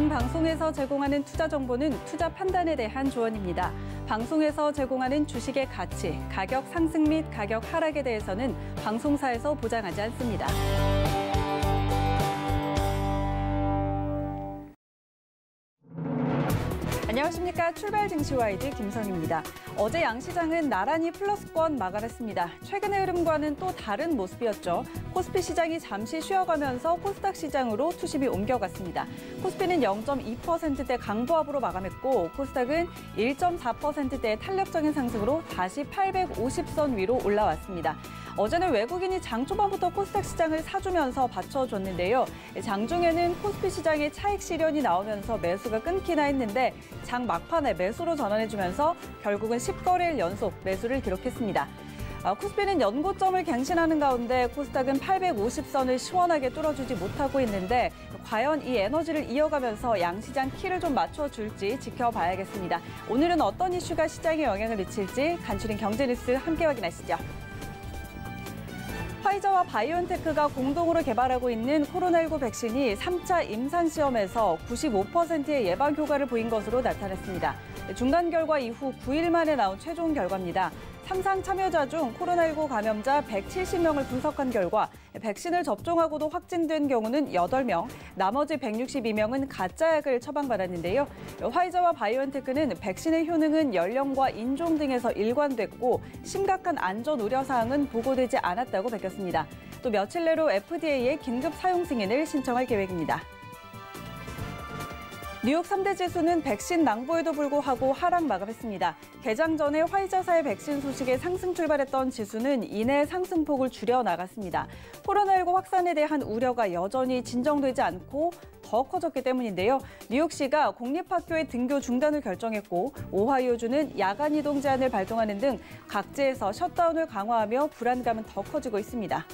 방송에서 제공하는 투자 정보는 투자 판단에 대한 조언입니다. 방송에서 제공하는 주식의 가치, 가격 상승 및 가격 하락에 대해서는 방송사에서 보장하지 않습니다. 안녕하십니까. 출발 증시와이드 김선입니다. 어제 양시장은 나란히 플러스권 마감했습니다. 최근의 흐름과는 또 다른 모습이었죠. 코스피 시장이 잠시 쉬어가면서 코스닥 시장으로 투심이 옮겨갔습니다. 코스피는 0.2%대 강보합으로 마감했고 코스닥은 1.4%대의 탄력적인 상승으로 다시 850선 위로 올라왔습니다. 어제는 외국인이 장 초반부터 코스닥 시장을 사주면서 받쳐줬는데요. 장중에는 코스피 시장에 차익 실현이 나오면서 매수가 끊기나 했는데 장 막판에 매수로 전환해주면서 결국은 10거래일 연속 매수를 기록했습니다. 코스피는 연고점을 갱신하는 가운데 코스닥은 850선을 시원하게 뚫어주지 못하고 있는데 과연 이 에너지를 이어가면서 양시장 키를 좀 맞춰줄지 지켜봐야겠습니다. 오늘은 어떤 이슈가 시장에 영향을 미칠지 간추린 경제뉴스 함께 확인하시죠. 화이자와 바이오엔테크가 공동으로 개발하고 있는 코로나19 백신이 3차 임상시험에서 95%의 예방 효과를 보인 것으로 나타났습니다. 중간 결과 이후 9일 만에 나온 최종 결과입니다. 3상 참여자 중 코로나19 감염자 170명을 분석한 결과 백신을 접종하고도 확진된 경우는 8명, 나머지 162명은 가짜 약을 처방받았는데요. 화이자와 바이오엔테크는 백신의 효능은 연령과 인종 등에서 일관됐고 심각한 안전 우려 사항은 보고되지 않았다고 밝혔습니다. 또 며칠 내로 FDA에 긴급 사용 승인을 신청할 계획입니다. 뉴욕 3대 지수는 백신 낭보에도 불구하고 하락 마감했습니다. 개장 전에 화이자사의 백신 소식에 상승 출발했던 지수는 이내 상승폭을 줄여 나갔습니다. 코로나19 확산에 대한 우려가 여전히 진정되지 않고 더 커졌기 때문인데요. 뉴욕시가 공립학교의 등교 중단을 결정했고 오하이오주는 야간 이동 제한을 발동하는 등 각지에서 셧다운을 강화하며 불안감은 더 커지고 있습니다.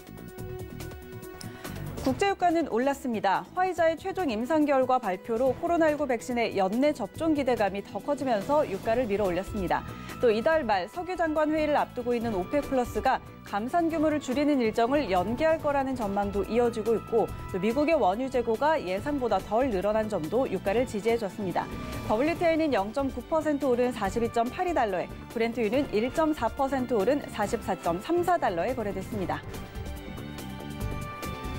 국제유가는 올랐습니다. 화이자의 최종 임상 결과 발표로 코로나19 백신의 연내 접종 기대감이 더 커지면서 유가를 밀어올렸습니다. 또 이달 말 석유 장관 회의를 앞두고 있는 오펙 플러스가 감산 규모를 줄이는 일정을 연기할 거라는 전망도 이어지고 있고 또 미국의 원유 재고가 예상보다 덜 늘어난 점도 유가를 지지해줬습니다. WTI는 0.9% 오른 42.82달러에 브렌트유는 1.4% 오른 44.34달러에 거래됐습니다.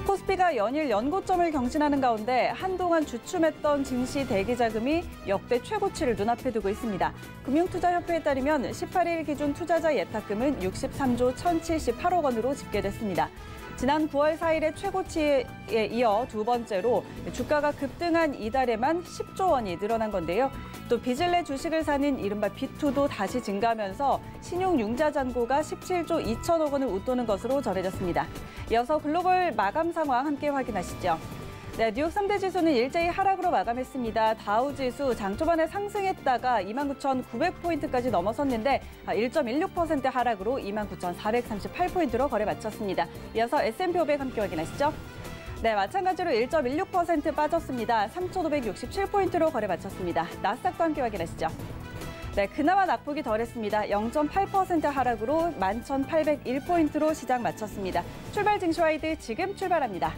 코스피가 연일 연고점을 경신하는 가운데 한동안 주춤했던 증시 대기 자금이 역대 최고치를 눈앞에 두고 있습니다. 금융투자협회에 따르면 18일 기준 투자자 예탁금은 63조 1,078억 원으로 집계됐습니다. 지난 9월 4일의 최고치에 이어 두 번째로 주가가 급등한 이달에만 10조 원이 늘어난 건데요. 또 빚을 내 주식을 사는 이른바 빚투도 다시 증가하면서 신용융자 잔고가 17조 2천억 원을 웃도는 것으로 전해졌습니다. 이어서 글로벌 마감 상황 함께 확인하시죠. 네, 뉴욕 3대 지수는 일제히 하락으로 마감했습니다. 다우지수 장 초반에 상승했다가 29,900포인트까지 넘어섰는데 1.16% 하락으로 29,438포인트로 거래 마쳤습니다. 이어서 S&P 500 함께 확인하시죠. 네, 마찬가지로 1.16% 빠졌습니다. 3,567포인트로 거래 마쳤습니다. 나스닥도 함께 확인하시죠. 네, 그나마 낙폭이 덜했습니다. 0.8% 하락으로 11,801포인트로 시장 마쳤습니다. 출발 증시와이드 지금 출발합니다.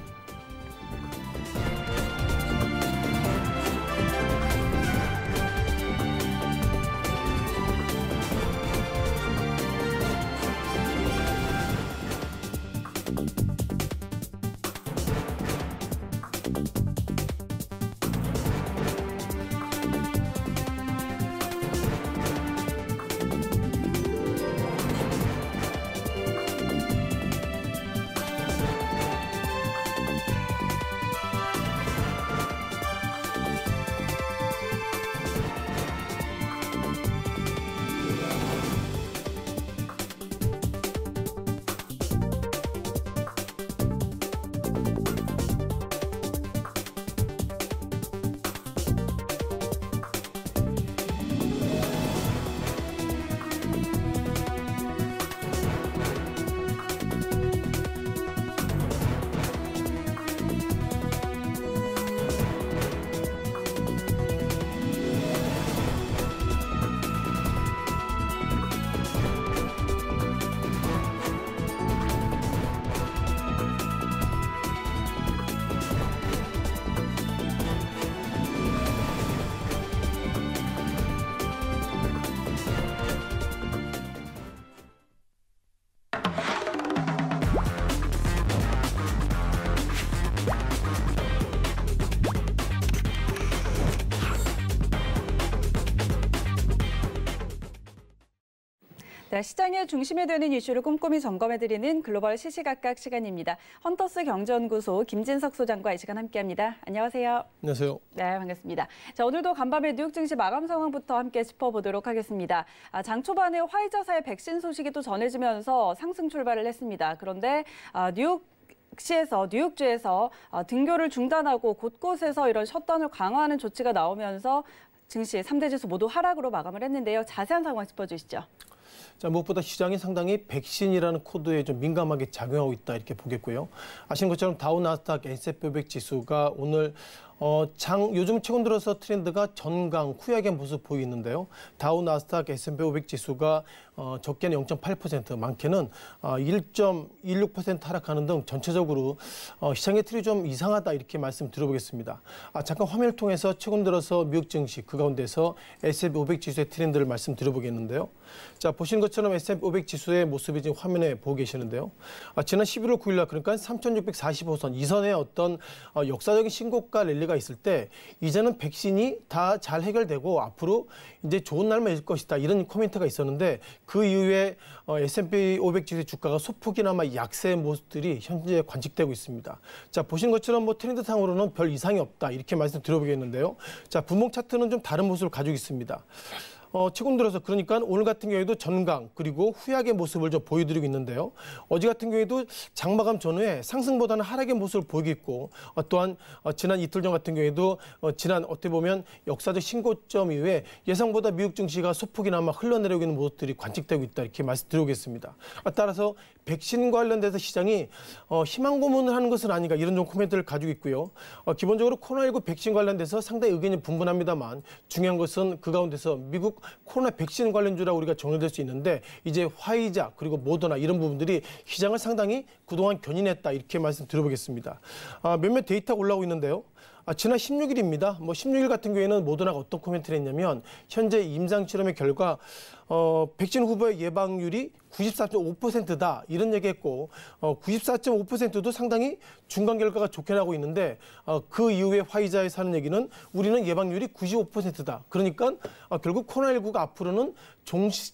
네, 시장의 중심이 되는 이슈를 꼼꼼히 점검해드리는 글로벌 시시각각 시간입니다. 헌터스 경제연구소 김진석 소장과 이 시간 함께합니다. 안녕하세요. 안녕하세요. 네, 반갑습니다. 자, 오늘도 간밤에 뉴욕 증시 마감 상황부터 함께 짚어보도록 하겠습니다. 장 초반에 화이자사의 백신 소식이 또 전해지면서 상승 출발을 했습니다. 그런데 뉴욕주에서 등교를 중단하고 곳곳에서 이런 셧다운을 강화하는 조치가 나오면서 증시 3대 지수 모두 하락으로 마감을 했는데요. 자세한 상황 짚어주시죠. 자, 무엇보다 시장이 상당히 백신이라는 코드에 좀 민감하게 작용하고 있다 이렇게 보겠고요. 아시는 것처럼 다우, 나스닥, S&P 500 지수가 오늘 요즘 최근 들어서 트렌드가 전강 후약의 모습 보이는데요. 다우, 나스닥, S&P 500 지수가 적게는 0.8%, 많게는 1.16% 하락하는 등 전체적으로 시장의 틀이 좀 이상하다 이렇게 말씀드려보겠습니다. 잠깐 화면을 통해서 최근 들어서 미국 증시 그 가운데서 S&P 500 지수의 트렌드를 말씀드려보겠는데요. 자, 보시는 것처럼 S&P 500 지수의 모습이 지금 화면에 보고 계시는데요. 지난 11월 9일 날 그러니까 3,645선 이선의 어떤 역사적인 신고가 랠리가 있을 때 이제는 백신이 다 잘 해결되고 앞으로 이제 좋은 날만 있을 것이다 이런 코멘트가 있었는데 그 이후에 S&P 500 지수의 주가가 소폭이나마 약세의 모습들이 현재 관측되고 있습니다. 자, 보시는 것처럼 트렌드상으로는 별 이상이 없다 이렇게 말씀드려보겠는데요. 자, 분봉 차트는 좀 다른 모습을 가지고 있습니다. 최근 들어서 그러니까 오늘 같은 경우에도 전강 그리고 후약의 모습을 좀 보여드리고 있는데요. 어제 같은 경우에도 장마감 전후에 상승보다는 하락의 모습을 보이고 있고 또한 지난 이틀 전 같은 경우에도 지난 어떻게 보면 역사적 신고점 이후에 예상보다 미국 증시가 소폭이나마 흘러내리고 있는 모습들이 관측되고 있다 이렇게 말씀드리겠습니다. 따라서 백신 관련돼서 시장이 희망 고문을 하는 것은 아닌가 이런 좀 코멘트를 가지고 있고요. 기본적으로 코로나19 백신 관련돼서 상당히 의견이 분분합니다만 중요한 것은 그 가운데서 미국 코로나 백신 관련주라고 우리가 정리될 수 있는데 이제 화이자 그리고 모더나 이런 부분들이 시장을 상당히 그동안 견인했다 이렇게 말씀드려보겠습니다. 몇몇 데이터가 올라오고 있는데요. 지난 16일입니다. 16일 같은 경우에는 모더나가 어떤 코멘트를 했냐면 현재 임상실험의 결과 백신 후보의 예방률이 94.5%다 이런 얘기했고 94.5%도 상당히 중간 결과가 좋게 나오고 있는데 그 이후에 화이자에서 하는 얘기는 우리는 예방률이 95%다. 그러니까 결국 코로나19가 앞으로는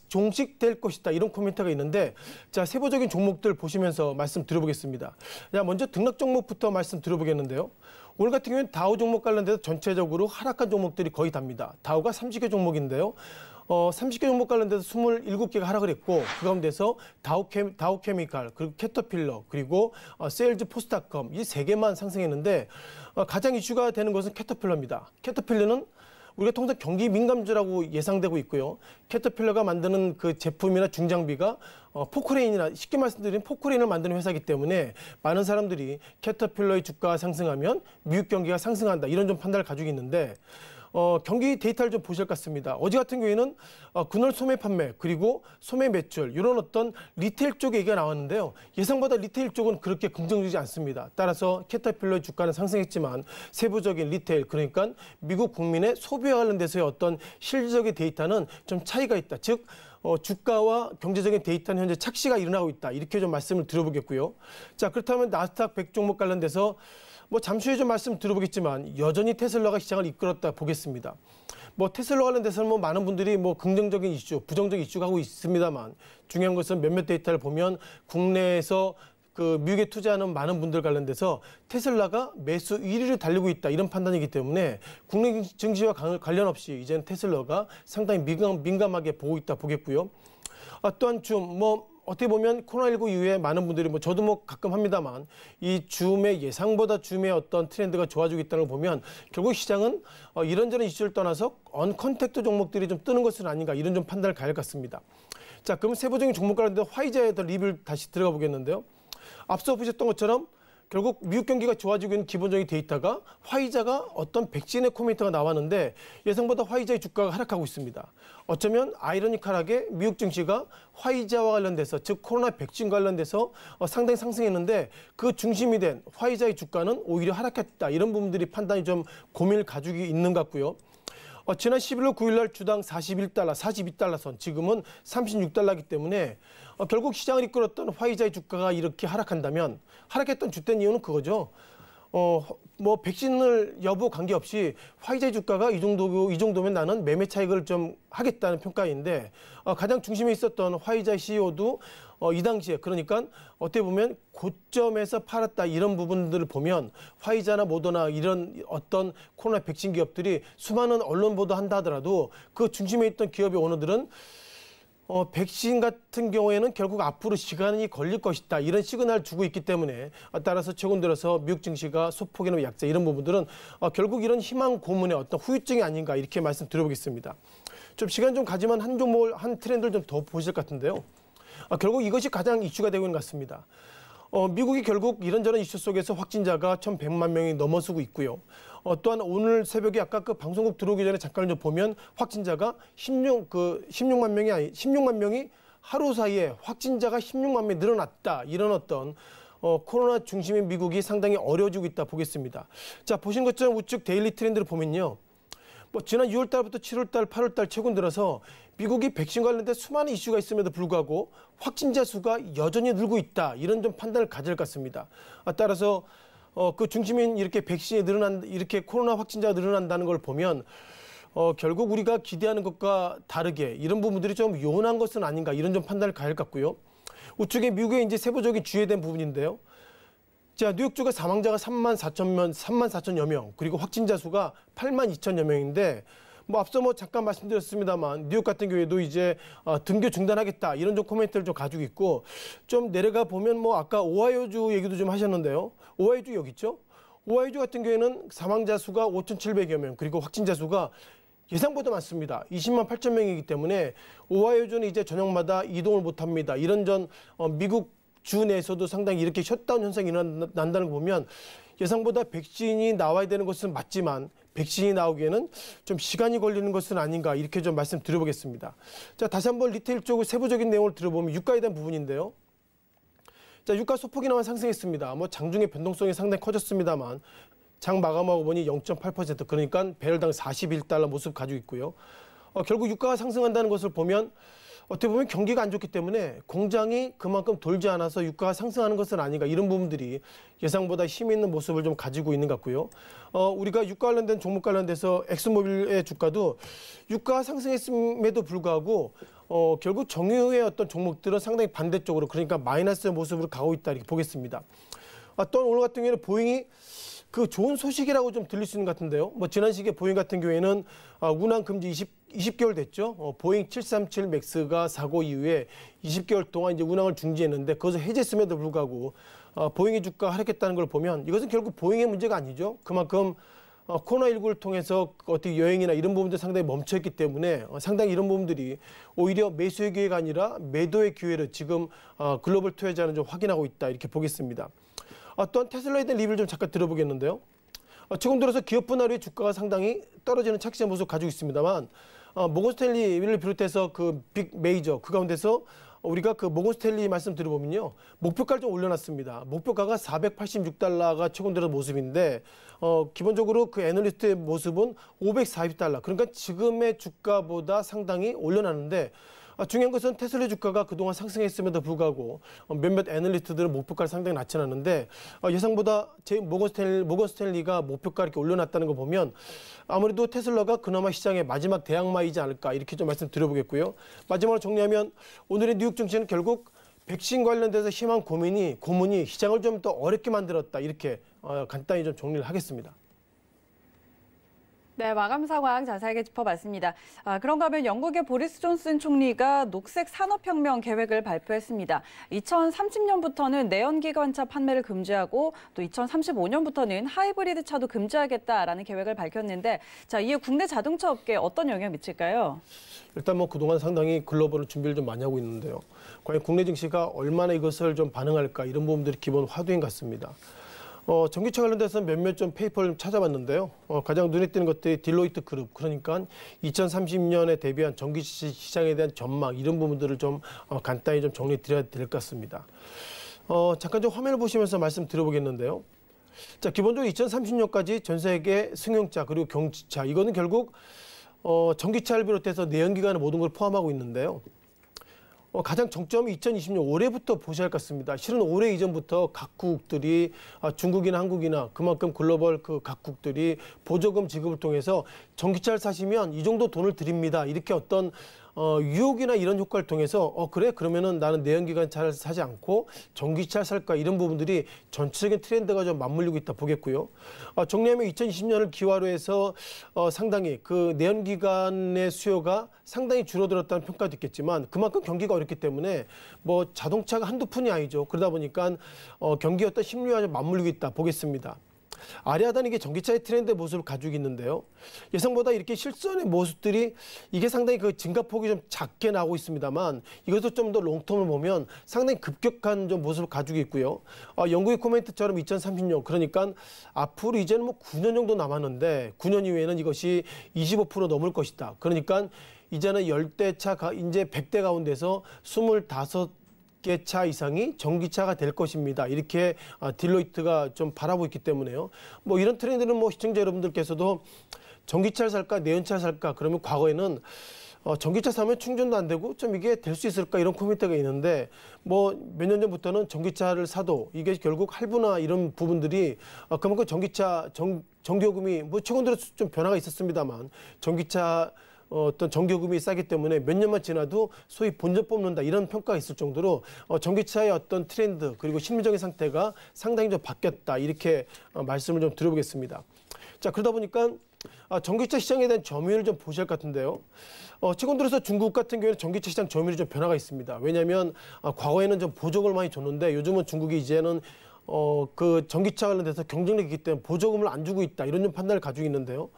종식될 것이다 이런 코멘트가 있는데 자, 세부적인 종목들 보시면서 말씀드려보겠습니다. 먼저 등락 종목부터 말씀드려보겠는데요. 오늘 같은 경우는 다우 종목 관련돼서 전체적으로 하락한 종목들이 거의 답니다. 다우가 30개 종목인데요. 30개 종목 관련돼서 27개가 하락을 했고 그 가운데서 다우케미칼 그리고 캐터필러 그리고 세일즈 포스닷컴 이 세 개만 상승했는데 가장 이슈가 되는 것은 캐터필러입니다. 캐터필러는 우리가 통상 경기 민감주라고 예상되고 있고요. 캐터필러가 만드는 그 제품이나 중장비가 포크레인이나 쉽게 말씀드리면 포크레인을 만드는 회사이기 때문에 많은 사람들이 캐터필러의 주가가 상승하면 미국 경기가 상승한다 이런 좀 판단을 가지고 있는데 경기 데이터를 좀 보실 것 같습니다. 어제 같은 경우에는 그날 소매 판매 그리고 소매 매출 이런 어떤 리테일 쪽의 얘기가 나왔는데요. 예상보다 리테일 쪽은 그렇게 긍정적이지 않습니다. 따라서 캐터필러의 주가는 상승했지만 세부적인 리테일 그러니까 미국 국민의 소비와 관련돼서의 어떤 실질적인 데이터는 좀 차이가 있다. 즉 주가와 경제적인 데이터는 현재 착시가 일어나고 있다. 이렇게 좀 말씀을 드려보겠고요. 자, 그렇다면 나스닥 100 종목 관련돼서 잠시 후에 좀 말씀 드려보겠지만 여전히 테슬라가 시장을 이끌었다 보겠습니다. 테슬라 관련돼서는 많은 분들이 긍정적인 이슈, 부정적인 이슈가 하고 있습니다만 중요한 것은 몇몇 데이터를 보면 국내에서 그 미국에 투자하는 많은 분들 관련돼서 테슬라가 매수 1위를 달리고 있다 이런 판단이기 때문에 국내 증시와 관련 없이 이제는 테슬라가 상당히 민감하게 보고 있다 보겠고요. 또한 좀 어떻게 보면 코로나19 이후에 많은 분들이 저도 가끔 합니다만 이 줌의 예상보다 줌의 어떤 트렌드가 좋아지고 있다는 걸 보면 결국 시장은 이런저런 이슈를 떠나서 언컨택트 종목들이 좀 뜨는 것은 아닌가 이런 좀 판단을 가야 할 것 같습니다. 자, 그럼 세부적인 종목 관련돼서 화이자에 더 리뷰를 다시 들어가 보겠는데요. 앞서 보셨던 것처럼 결국 미국 경기가 좋아지고 있는 기본적인 데이터가 화이자가 어떤 백신의 코멘트가 나왔는데 예상보다 화이자의 주가가 하락하고 있습니다. 어쩌면 아이러니컬하게 미국 증시가 화이자와 관련돼서 즉 코로나 백신 관련돼서 상당히 상승했는데 그 중심이 된 화이자의 주가는 오히려 하락했다. 이런 부분들이 판단이 좀 고민을 가지고 있는 것 같고요. 지난 11월 9일 날 주당 41달러, 42달러 선, 지금은 36달러이기 때문에 결국 시장을 이끌었던 화이자의 주가가 이렇게 하락한다면 하락했던 주된 이유는 그거죠. 뭐 백신을 여부 관계없이 화이자 주가가 이 정도면 나는 매매 차익을 좀 하겠다는 평가인데 가장 중심에 있었던 화이자 CEO도 이 당시에 그러니까 어떻게 보면 고점에서 팔았다 이런 부분들을 보면 화이자나 모더나 이런 어떤 코로나 백신 기업들이 수많은 언론 보도한다 하더라도 그 중심에 있던 기업의 오너들은 백신 같은 경우에는 결국 앞으로 시간이 걸릴 것이다. 이런 시그널을 주고 있기 때문에 따라서 최근 들어서 미국 증시가 소폭이나 약세 이런 부분들은 결국 이런 희망 고문의 어떤 후유증이 아닌가 이렇게 말씀드려보겠습니다. 좀 시간 좀 가지만 한 종목을 한 트렌드를 좀 더 보실 것 같은데요. 결국 이것이 가장 이슈가 되고 있는 것 같습니다. 미국이 결국 이런저런 이슈 속에서 확진자가 1,100만 명이 넘어서고 있고요. 또한 오늘 새벽에 아까 그 방송국 들어오기 전에 잠깐 좀 보면 확진자가 16만 명이 하루 사이에 확진자가 16만 명이 늘어났다. 이런 어떤 코로나 중심의 미국이 상당히 어려워지고 있다 보겠습니다. 자, 보신 것처럼 우측 데일리 트렌드를 보면요. 지난 6월 달부터 7월 달, 8월 달 최근 들어서 미국이 백신 관련된 수많은 이슈가 있음에도 불구하고 확진자 수가 여전히 늘고 있다. 이런 좀 판단을 가질 것 같습니다. 따라서 그 중심인 이렇게 백신이 이렇게 코로나 확진자가 늘어난다는 걸 보면 결국 우리가 기대하는 것과 다르게 이런 부분들이 좀 요원한 것은 아닌가 이런 좀 판단을 가질 것 같고요. 우측에 미국의 이제 세부적인 주의된 부분인데요. 자, 뉴욕주가 사망자가 3만 4천여 명, 그리고 확진자 수가 8만 2천여 명인데, 앞서 잠깐 말씀드렸습니다만, 뉴욕 같은 경우에도 이제 등교 중단하겠다, 이런 좀 코멘트를 좀 가지고 있고, 좀 내려가 보면 아까 오하이오주 얘기도 좀 하셨는데요. 오하이오주 여기 있죠? 오하이오주 같은 경우에는 사망자 수가 5,700여 명, 그리고 확진자 수가 예상보다 많습니다. 20만 8천 명이기 때문에 오하이오주는 이제 저녁마다 이동을 못 합니다. 이런 미국 주 내에서도 상당히 이렇게 셧다운 현상이 일어난다는 거 보면 예상보다 백신이 나와야 되는 것은 맞지만 백신이 나오기에는 좀 시간이 걸리는 것은 아닌가 이렇게 좀 말씀드려보겠습니다. 자, 다시 한번 리테일 쪽의 세부적인 내용을 들어보면 유가에 대한 부분인데요. 자, 유가 소폭이나마 상승했습니다. 장중에 변동성이 상당히 커졌습니다만 장 마감하고 보니 0.8% 그러니까 배럴당 41달러 모습 가지고 있고요. 결국 유가가 상승한다는 것을 보면 어떻게 보면 경기가 안 좋기 때문에 공장이 그만큼 돌지 않아서 유가가 상승하는 것은 아닌가 이런 부분들이 예상보다 힘 있는 모습을 좀 가지고 있는 것 같고요. 우리가 유가 관련된 종목 관련돼서 엑스모빌의 주가도 유가가 상승했음에도 불구하고 결국 정유의 어떤 종목들은 상당히 반대쪽으로 그러니까 마이너스의 모습으로 가고 있다 이렇게 보겠습니다. 또 오늘 같은 경우에는 보잉이 그 좋은 소식이라고 좀 들릴 수 있는 것 같은데요. 지난 시기에 보잉 같은 경우에는 운항 금지 20개월 됐죠. 보잉 737 맥스가 사고 이후에 20개월 동안 이제 운항을 중지했는데 그것을 해제했음에도 불구하고 보잉의 주가 하락했다는 걸 보면 이것은 결국 보잉의 문제가 아니죠. 그만큼 코로나19를 통해서 어떻게 여행이나 이런 부분들 상당히 멈춰있기 때문에 상당히 이런 부분들이 오히려 매수의 기회가 아니라 매도의 기회를 지금 글로벌 투자자는 좀 확인하고 있다 이렇게 보겠습니다. 또한 테슬라에 대한 리뷰를 좀 잠깐 들어보겠는데요. 최근 들어서 기업 분할의 주가가 상당히 떨어지는 착시한 모습을 가지고 있습니다만 모건스탠리를 비롯해서 그 빅 메이저 그 가운데서 우리가 그 모건스탠리 말씀 들어보면요. 목표가를 좀 올려놨습니다. 목표가가 486달러가 최근 들어 모습인데 기본적으로 그 애널리스트의 모습은 540달러. 그러니까 지금의 주가보다 상당히 올려놨는데 중요한 것은 테슬라 주가가 그동안 상승했음에도 불구하고 몇몇 애널리스트들은 목표가를 상당히 낮춰 놨는데 예상보다 모건 스탠리가 목표가 이렇게 올려놨다는 거 보면 아무래도 테슬라가 그나마 시장의 마지막 대항마이지 않을까 이렇게 좀 말씀드려보겠고요. 마지막으로 정리하면 오늘의 뉴욕 증시는 결국 백신 관련돼서 희망 고문이 시장을 좀 더 어렵게 만들었다 이렇게 간단히 좀 정리를 하겠습니다. 네, 마감 상황 자세하게 짚어봤습니다. 그런가 하면 영국의 보리스 존슨 총리가 녹색 산업혁명 계획을 발표했습니다. 2030년부터는 내연기관차 판매를 금지하고 또 2035년부터는 하이브리드 차도 금지하겠다라는 계획을 밝혔는데 자, 이에 국내 자동차 업계에 어떤 영향을 미칠까요? 일단 그동안 상당히 글로벌 준비를 좀 많이 하고 있는데요. 과연 국내 증시가 얼마나 이것을 좀 반응할까 이런 부분들이 기본 화두인 것 같습니다. 전기차 관련돼서 몇몇 좀 페이퍼를 좀 찾아봤는데요. 가장 눈에 띄는 것들이 딜로이트 그룹, 그러니까 2030년에 대비한 전기차 시장에 대한 전망 이런 부분들을 좀 간단히 좀 정리해 드려야 될 것 같습니다. 잠깐 좀 화면을 보시면서 말씀드려보겠는데요. 자, 기본적으로 2030년까지 전 세계 승용차 그리고 경주차 이거는 결국 전기차를 비롯해서 내연기관의 모든 걸 포함하고 있는데요. 가장 정점이 2020년 올해부터 보셔야 할 것 같습니다. 실은 올해 이전부터 각국들이 중국이나 한국이나 그만큼 글로벌 그 각국들이 보조금 지급을 통해서 전기차를 사시면 이 정도 돈을 드립니다. 이렇게 어떤 유혹이나 이런 효과를 통해서 그래? 그러면은 나는 내연기관차를 사지 않고 전기차를 살까? 이런 부분들이 전체적인 트렌드가 좀 맞물리고 있다 보겠고요. 정리하면 2020년을 기화로 해서 상당히 그 내연기관의 수요가 상당히 줄어들었다는 평가도 있겠지만 그만큼 경기가 어렵기 때문에 뭐 자동차가 한두 푼이 아니죠. 그러다 보니까 경기 어떤 심리와 좀 맞물리고 있다 보겠습니다. 아리아다는 이게 전기차의 트렌드 모습을 가지고 있는데요. 예상보다 이렇게 실선의 모습들이 이게 상당히 그 증가폭이 좀 작게 나오고 있습니다만 이것도 좀 더 롱텀을 보면 상당히 급격한 좀 모습을 가지고 있고요. 영국의 코멘트처럼 2030년 그러니까 앞으로 이제는 뭐 9년 정도 남았는데 9년 이후에는 이것이 25% 넘을 것이다. 그러니까 이제는 10대 차, 이제 100대 가운데서 25개 차 이상이 전기차가 될 것입니다. 이렇게 딜로이트가 좀 바라보고 있기 때문에요. 뭐 이런 트렌드는 뭐 시청자 여러분들께서도 전기차를 살까 내연차를 살까 그러면 과거에는 전기차 사면 충전도 안 되고 좀 이게 될 수 있을까 이런 코멘트가 있는데 뭐 몇 년 전부터는 전기차를 사도 이게 결국 할부나 이런 부분들이 그만큼 전기차 전기요금이 뭐 최근 들어 좀 변화가 있었습니다만 전기차 어떤 전기요금이 싸기 때문에 몇 년만 지나도 소위 본전 뽑는다 이런 평가가 있을 정도로 전기차의 어떤 트렌드 그리고 심리적인 상태가 상당히 좀 바뀌었다 이렇게 말씀을 좀 드려보겠습니다. 자 그러다 보니까 전기차 시장에 대한 점유율을 좀 보셔야 할 것 같은데요. 최근 들어서 중국 같은 경우에는 전기차 시장 점유율이 좀 변화가 있습니다. 왜냐하면 과거에는 좀 보조금을 많이 줬는데 요즘은 중국이 이제는 그 전기차 관련돼서 경쟁력이 있기 때문에 보조금을 안 주고 있다 이런 좀 판단을 가지고 있는데요.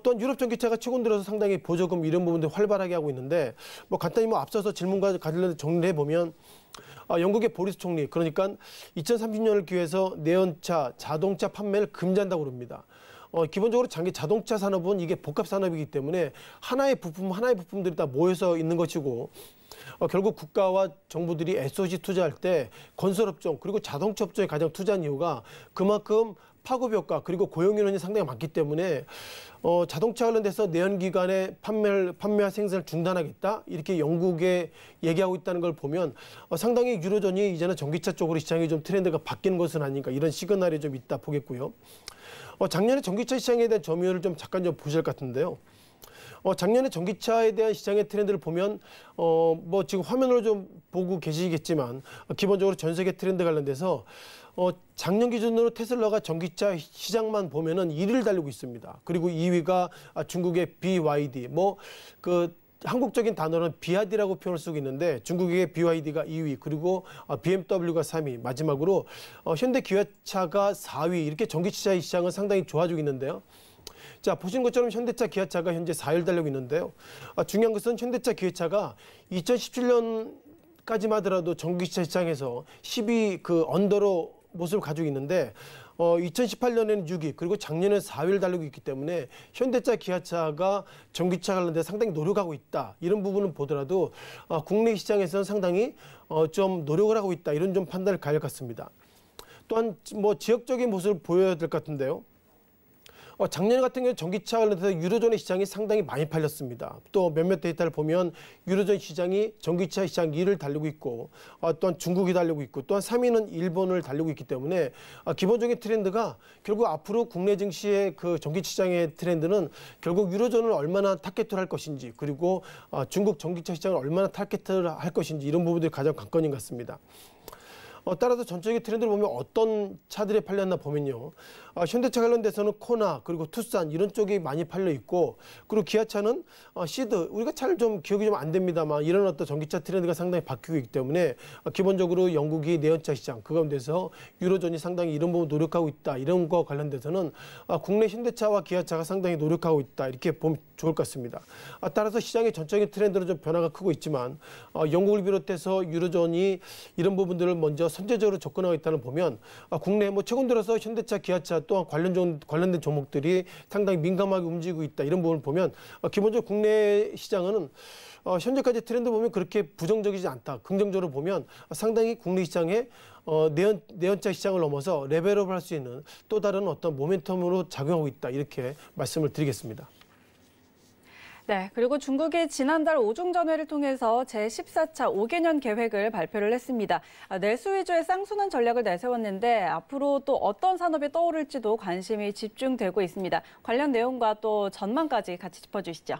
또한 유럽 전기차가 최근 들어서 상당히 보조금 이런 부분들 활발하게 하고 있는데 뭐 간단히 뭐 앞서서 질문과 관련해서 정리를 해보면 영국의 보리스 총리 그러니까 2030년을 기해서 내연차 자동차 판매를 금지한다고 그럽니다. 기본적으로 자동차 산업은 이게 복합 산업이기 때문에 하나의 부품들이 다 모여서 있는 것이고 결국 국가와 정부들이 SOC 투자할 때 건설업종 그리고 자동차 업종에 가장 투자한 이유가 그만큼 파급 효과 그리고 고용 인원이 상당히 많기 때문에 자동차 관련돼서 내연기관의 판매와 생산을 중단하겠다 이렇게 영국에 얘기하고 있다는 걸 보면 상당히 유로존이 이제는 전기차 쪽으로 시장이 좀 트렌드가 바뀌는 것은 아닌가 이런 시그널이 좀 있다 보겠고요. 작년에 전기차 시장에 대한 점유율을 좀 잠깐 좀 보실 것 같은데요. 작년에 전기차에 대한 시장의 트렌드를 보면 뭐 지금 화면으로 좀 보고 계시겠지만 기본적으로 전 세계 트렌드 관련돼서 작년 기준으로 테슬라가 전기차 시장만 보면은 1위를 달리고 있습니다. 그리고 2위가 중국의 BYD 뭐 그 한국적인 단어는 비아디라고 표현을 쓰고 있는데 중국의 BYD가 2위 그리고 BMW가 3위 마지막으로 현대 기아차가 4위 이렇게 전기차 시장은 상당히 좋아지고 있는데요. 자 보신 것처럼 현대차 기아차가 현재 4위를 달리고 있는데요. 중요한 것은 현대차 기아차가 2017년까지만 하더라도 전기차 시장에서 10위 그 언더로 모습을 가지고 있는데 2018년에는 6위 그리고 작년에 4위를 달리고 있기 때문에 현대차 기아차가 전기차 관련돼 상당히 노력하고 있다 이런 부분은 보더라도 국내 시장에서는 상당히 좀 노력을 하고 있다 이런 좀 판단을 가질 것 같습니다. 또한 뭐 지역적인 모습을 보여야 될 것 같은데요. 작년 같은 경우에 전기차 관련해서 유로존의 시장이 상당히 많이 팔렸습니다. 또 몇몇 데이터를 보면 유로존 시장이 전기차 시장 2위를 달리고 있고 또한 중국이 달리고 있고 또한 3위는 일본을 달리고 있기 때문에 기본적인 트렌드가 결국 앞으로 국내 증시의 그 전기차 시장의 트렌드는 결국 유로존을 얼마나 타겟을 할 것인지 그리고 중국 전기차 시장을 얼마나 타겟을 할 것인지 이런 부분들이 가장 관건인 것 같습니다. 따라서 전체적인 트렌드를 보면 어떤 차들이 팔렸나 보면요. 현대차 관련돼서는 코나 그리고 투싼 이런 쪽이 많이 팔려 있고 그리고 기아차는 시드 우리가 차를 좀 기억이 좀 안 됩니다만 이런 어떤 전기차 트렌드가 상당히 바뀌고 있기 때문에 기본적으로 영국이 내연차 시장 그 가운데서 유로존이 상당히 이런 부분 노력하고 있다 이런 거 관련돼서는 국내 현대차와 기아차가 상당히 노력하고 있다 이렇게 보면 좋을 것 같습니다. 따라서 시장의 전적인 트렌드는 좀 변화가 크고 있지만 영국을 비롯해서 유로존이 이런 부분들을 먼저 선제적으로 접근하고 있다는 보면 국내 뭐 최근 들어서 현대차, 기아차 또한 관련된 종목들이 상당히 민감하게 움직이고 있다 이런 부분을 보면 기본적으로 국내 시장은 현재까지 트렌드 보면 그렇게 부정적이지 않다. 긍정적으로 보면 상당히 국내 시장에 내연차 시장을 넘어서 레벨업을 할 수 있는 또 다른 어떤 모멘텀으로 작용하고 있다 이렇게 말씀을 드리겠습니다. 네, 그리고 중국이 지난달 오중전회를 통해서 제14차 5개년 계획을 발표를 했습니다. 내수 위주의 쌍순환 전략을 내세웠는데 앞으로 또 어떤 산업이 떠오를지도 관심이 집중되고 있습니다. 관련 내용과 또 전망까지 같이 짚어주시죠.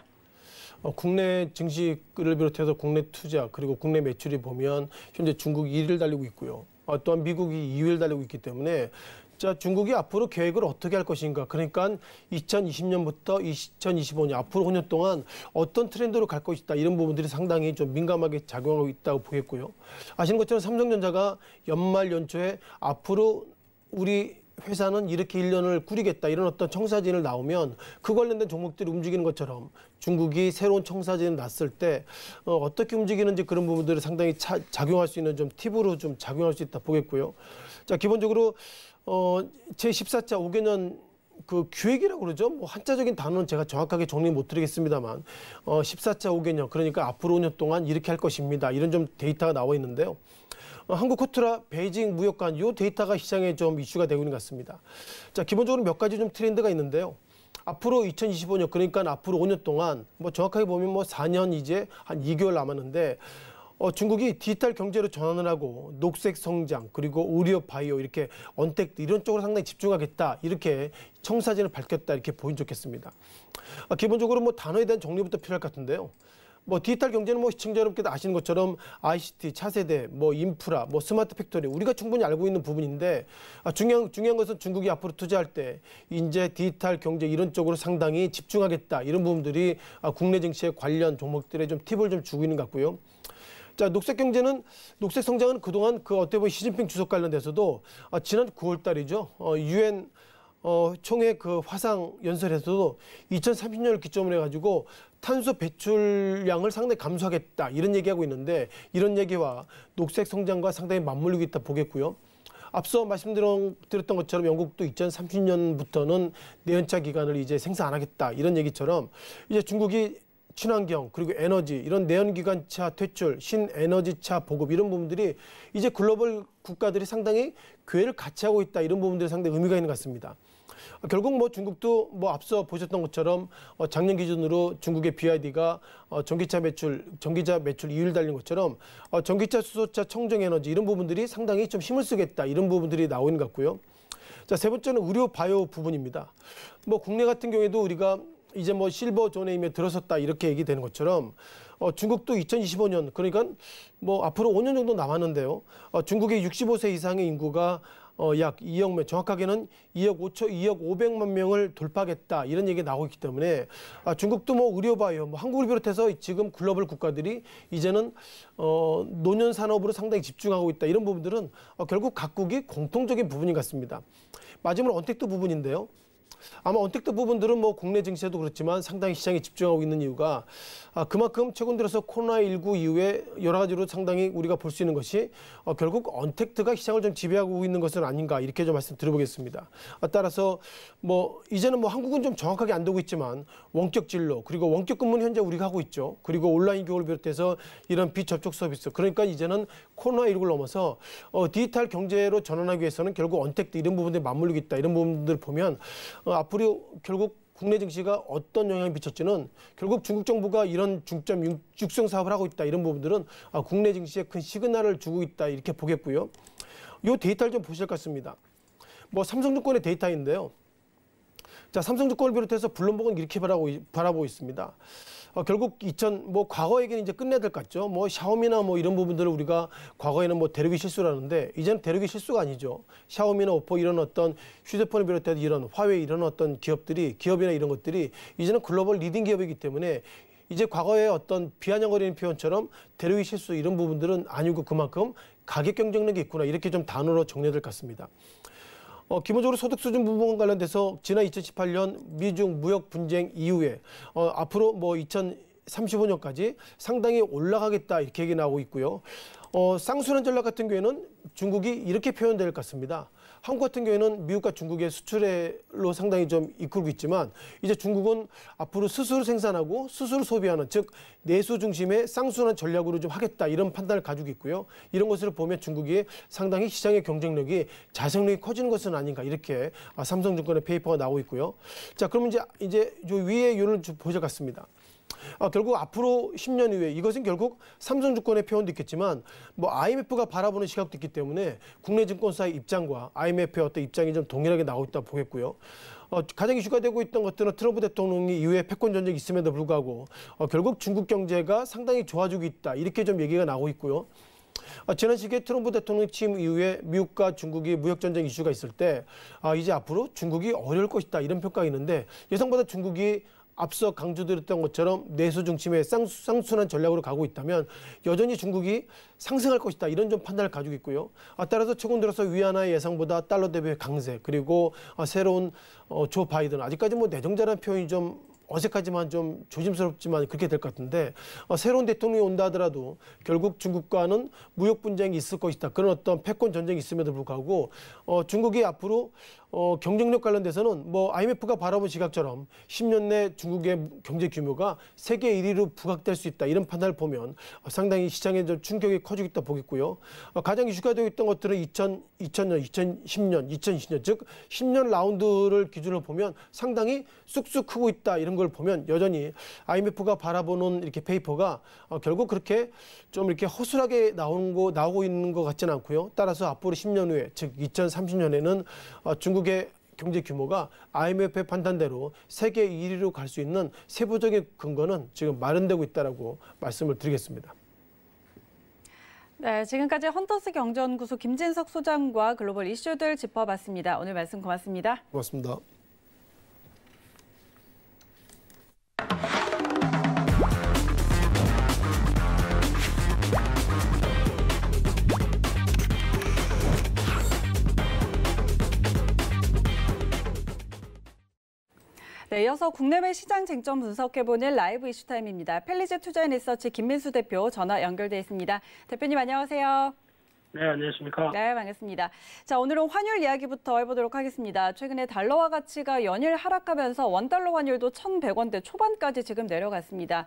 국내 증시를 비롯해서 국내 투자 그리고 국내 매출이 보면 현재 중국이 1위를 달리고 있고요. 또한 미국이 2위를 달리고 있기 때문에 자, 중국이 앞으로 계획을 어떻게 할 것인가. 그러니까 2020년부터 2025년 앞으로 5년 동안 어떤 트렌드로 갈 것이다. 이런 부분들이 상당히 좀 민감하게 작용하고 있다고 보겠고요. 아시는 것처럼 삼성전자가 연말 연초에 앞으로 우리 회사는 이렇게 1년을 꾸리겠다. 이런 어떤 청사진을 나오면 그 관련된 종목들이 움직이는 것처럼 중국이 새로운 청사진을 놨을 때 어떻게 움직이는지 그런 부분들을 상당히 작용할 수 있는 좀 팁으로 좀 작용할 수 있다 보겠고요. 자, 기본적으로 제14차 5개년 그 기획이라고 그러죠. 뭐 한자적인 단어는 제가 정확하게 정리 못 드리겠습니다만 14차 5개년 그러니까 앞으로 5년 동안 이렇게 할 것입니다. 이런 좀 데이터가 나와 있는데요. 한국 코트라 베이징 무역관 이 데이터가 시장에 좀 이슈가 되고 있는 것 같습니다. 자, 기본적으로 몇 가지 좀 트렌드가 있는데요. 앞으로 2025년 그러니까 앞으로 5년 동안 뭐 정확하게 보면 뭐 4년 이제 한 2개월 남았는데 중국이 디지털 경제로 전환을 하고 녹색 성장 그리고 의료 바이오 이렇게 언택트 이런 쪽으로 상당히 집중하겠다 이렇게 청사진을 밝혔다 이렇게 보이면 좋겠습니다. 기본적으로 뭐 단어에 대한 정리부터 필요할 것 같은데요. 뭐 디지털 경제는 뭐 시청자 여러분께도 아시는 것처럼 ICT, 차세대, 뭐 인프라, 뭐 스마트 팩토리 우리가 충분히 알고 있는 부분인데 중요한 것은 중국이 앞으로 투자할 때 이제 디지털 경제 이런 쪽으로 상당히 집중하겠다 이런 부분들이 국내 증시에 관련 종목들에 좀 팁을 좀 주고 있는 것 같고요. 자, 녹색 성장은 그동안 그 어떻게 보면 시진핑 주석 관련돼서도 지난 9월 달이죠. UN 총회 그 화상 연설에서도 2030년을 기점으로 해가지고 탄소 배출량을 상당히 감소하겠다 이런 얘기하고 있는데 이런 얘기와 녹색 성장과 상당히 맞물리고 있다 보겠고요. 앞서 말씀드렸던 것처럼 영국도 2030년부터는 내연차 기관을 이제 생산 안 하겠다 이런 얘기처럼 이제 중국이 친환경 그리고 에너지 이런 내연기관차 퇴출, 신에너지차 보급 이런 부분들이 이제 글로벌 국가들이 상당히 궤를 같이 하고 있다 이런 부분들이 상당히 의미가 있는 것 같습니다. 결국 뭐 중국도 뭐 앞서 보셨던 것처럼 작년 기준으로 중국의 BYD가 전기차 매출 2위를 달린 것처럼 전기차, 수소차, 청정에너지 이런 부분들이 상당히 좀 힘을 쓰겠다 이런 부분들이 나오는 것 같고요. 자, 세 번째는 의료 바이오 부분입니다. 뭐 국내 같은 경우에도 우리가 이제 뭐 실버 존에 이미 들어섰다 이렇게 얘기되는 것처럼 중국도 2025년 그러니까 뭐 앞으로 5년 정도 남았는데요. 중국의 65세 이상의 인구가 약 2억 명, 정확하게는 2억 500만 명을 돌파하겠다 이런 얘기가 나오고 있기 때문에 중국도 뭐 의료 바이오, 뭐 한국을 비롯해서 지금 글로벌 국가들이 이제는 노년 산업으로 상당히 집중하고 있다 이런 부분들은 결국 각국이 공통적인 부분인 것 같습니다. 마지막으로 언택트 부분인데요. 아마 언택트 부분들은 뭐 국내 증시에도 그렇지만 상당히 시장에 집중하고 있는 이유가 그만큼 최근 들어서 코로나19 이후에 여러 가지로 상당히 우리가 볼 수 있는 것이 결국 언택트가 시장을 좀 지배하고 있는 것은 아닌가 이렇게 좀 말씀드려보겠습니다. 따라서 뭐 이제는 뭐 한국은 좀 정확하게 안 되고 있지만 원격 진로 그리고 원격 근무는 현재 우리가 하고 있죠. 그리고 온라인 교육을 비롯해서 이런 비접촉 서비스 그러니까 이제는 코로나19를 넘어서 디지털 경제로 전환하기 위해서는 결국 언택트 이런 부분들이 맞물리고 있다 이런 부분들을 보면 앞으로 결국 국내 증시가 어떤 영향을 미쳤지는 결국 중국 정부가 이런 중점 육성 사업을 하고 있다 이런 부분들은 국내 증시에 큰 시그널을 주고 있다 이렇게 보겠고요. 이 데이터를 좀 보실 것 같습니다. 뭐 삼성증권의 데이터인데요. 자, 삼성증권을 비롯해서 블룸버그는 이렇게 바라보고 있습니다. 결국 뭐 과거 얘기는 이제 끝내야 될 것 같죠. 뭐 샤오미나 뭐 이런 부분들을 우리가 과거에는 뭐 대륙이 실수라는데 이제는 대륙이 실수가 아니죠. 샤오미나 오포 이런 어떤 휴대폰을 비롯해서 이런 화웨이 이런 어떤 기업이나 이런 것들이 이제는 글로벌 리딩 기업이기 때문에 이제 과거의 어떤 비아냥거리는 표현처럼 대륙이 실수 이런 부분들은 아니고 그만큼 가격 경쟁력이 있구나 이렇게 좀 단어로 정리해야 될 것 같습니다. 기본적으로 소득 수준 부분 관련돼서 지난 2018년 미중 무역 분쟁 이후에 앞으로 뭐 2035년까지 상당히 올라가겠다 이렇게 얘기 나오고 있고요. 쌍순환 전략 같은 경우에는 중국이 이렇게 표현될 것 같습니다. 한국 같은 경우에는 미국과 중국의 수출로 상당히 좀 이끌고 있지만 이제 중국은 앞으로 스스로 생산하고 스스로 소비하는 즉 내수 중심의 쌍순환 전략으로 좀 하겠다 이런 판단을 가지고 있고요. 이런 것을 보면 중국이 상당히 시장의 경쟁력이 자생력이 커지는 것은 아닌가 이렇게 삼성증권의 페이퍼가 나오고 있고요. 자, 그러면 이제 요 위에 요를 좀 보실 것 같습니다. 결국 앞으로 10년 이후에 이것은 결국 삼성증권의 표현도 있겠지만 뭐 IMF가 바라보는 시각도 있기 때문에 국내 증권사의 입장과 IMF의 어떤 입장이 좀 동일하게 나오고 있다 보겠고요. 가장 이슈가 되고 있던 것들은 트럼프 대통령이 이후에 패권 전쟁이 있음에도 불구하고 결국 중국 경제가 상당히 좋아지고 있다 이렇게 좀 얘기가 나오고 있고요. 지난 시기에 트럼프 대통령 취임 이후에 미국과 중국이 무역전쟁 이슈가 있을 때 이제 앞으로 중국이 어려울 것이다 이런 평가가 있는데 예상보다 중국이 앞서 강조드렸던 것처럼 내수 중심의 쌍순환 전략으로 가고 있다면 여전히 중국이 상승할 것이다 이런 좀 판단을 가지고 있고요. 따라서 최근 들어서 위안화의 예상보다 달러 대비 강세 그리고 새로운 조 바이든 아직까지 뭐 내정자라는 표현이 좀 어색하지만 좀 조심스럽지만 그렇게 될 것 같은데 새로운 대통령이 온다 하더라도 결국 중국과는 무역 분쟁이 있을 것이다. 그런 어떤 패권 전쟁이 있음에도 불구하고 중국이 앞으로 경쟁력 관련돼서는 뭐 IMF가 바라본 시각처럼 10년 내 중국의 경제 규모가 세계 1위로 부각될 수 있다. 이런 판단을 보면 상당히 시장에 좀 충격이 커지겠다 보겠고요. 가장 이슈가 되고 있던 것들은 2000년, 2010년, 2020년 즉 10년 라운드를 기준으로 보면 상당히 쑥쑥 크고 있다. 이런 걸 보면 여전히 IMF가 바라보는 이렇게 페이퍼가 결국 그렇게 좀 이렇게 허술하게 나오고 있는 것 같지는 않고요. 따라서 앞으로 10년 후에 즉 2030년에는 중국의 경제 규모가 IMF의 판단대로 세계 1위로 갈 수 있는 세부적인 근거는 지금 마련되고 있다라고 말씀을 드리겠습니다. 네, 지금까지 헌터스 경제연구소 김진석 소장과 글로벌 이슈들 짚어봤습니다. 오늘 말씀 고맙습니다. 고맙습니다. 네, 이어서 국내외 시장 쟁점 분석해보는 라이브 이슈타임입니다. 펠리즈 투자앤리서치 김민수 대표 전화 연결돼 있습니다. 대표님 안녕하세요. 네, 안녕하십니까. 네, 반갑습니다. 자, 오늘은 환율 이야기부터 해보도록 하겠습니다. 최근에 달러화 가치가 연일 하락하면서 원달러 환율도 1,100원대 초반까지 지금 내려갔습니다.